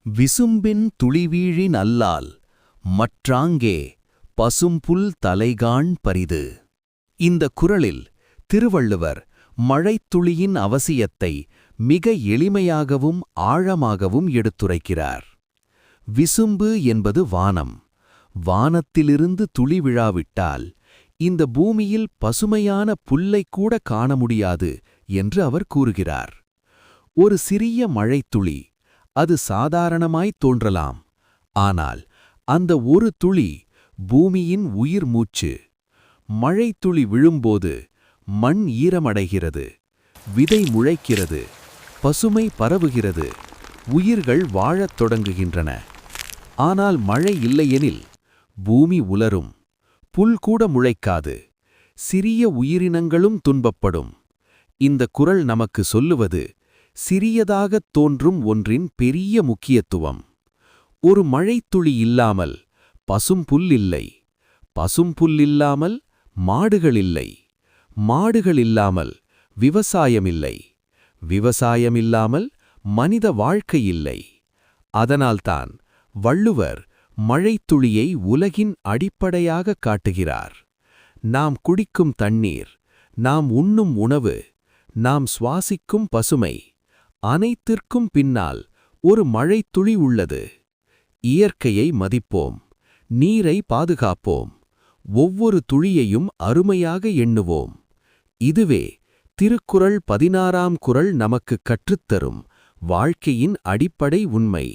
விசும்பின் துளிவீழின் அல்லால் மற்றாங்கே பசும்புல் தலைகாண் பரிது. இந்த குறளில் திருவள்ளுவர் மழைத்துளியின் அவசியத்தை மிக எளிமையாகவும் ஆழமாகவும் எடுத்துரைக்கிறார். விசும்பு என்பது வானம். வானத்திலிருந்து துளி விழாவிட்டால் இந்த பூமியில் பசுமையான புல்லைக் கூட காண முடியாது என்று அவர் கூறுகிறார். ஒரு சிறிய மழைத்துளி, அது சாதாரணமாய் தோன்றலாம். ஆனால் அந்த ஒரு துளி பூமியின் உயிர் மூச்சு. மழைத்துளி விழும்போது மண் ஈரமடைகிறது, விதை முளைக்கிறது, பசுமை பரவுகிறது, உயிர்கள் வாழத் தொடங்குகின்றன. ஆனால் மழை இல்லையெனில் பூமி உலரும், புல் கூட முளைக்காது, சிறிய உயிரினங்களும் துன்பப்படும். இந்த குறள் நமக்கு சொல்லுவது சிறியதாகத் தோன்றும் ஒன்றின் பெரிய முக்கியத்துவம். ஒரு மழைத்துளி இல்லாமல் பசும்புல் இல்லை, பசும்புல் இல்லாமல் மாடுகள் இல்லை, மாடுகள் இல்லாமல் விவசாயமில்லை, விவசாயமில்லாமல் மனித வாழ்க்கை இல்லை. அதனால்தான் வள்ளுவர் மழைத்துளியை உலகின் அடிப்படையாக காட்டுகிறார். நாம் குடிக்கும் தண்ணீர், நாம் உண்ணும் உணவு, நாம் சுவாசிக்கும் பசுமை, அனைத்திற்கும் பின்னால் ஒரு மழைத்துளி உள்ளது. இயற்கையை மதிப்போம், நீரை பாதுகாப்போம், ஒவ்வொரு துளியையும் அருமையாக எண்ணுவோம். இதுவே திருக்குறள் 16ஆம் குறள் நமக்கு கற்றுத்தரும் வாழ்க்கையின் அடிப்படை உண்மை.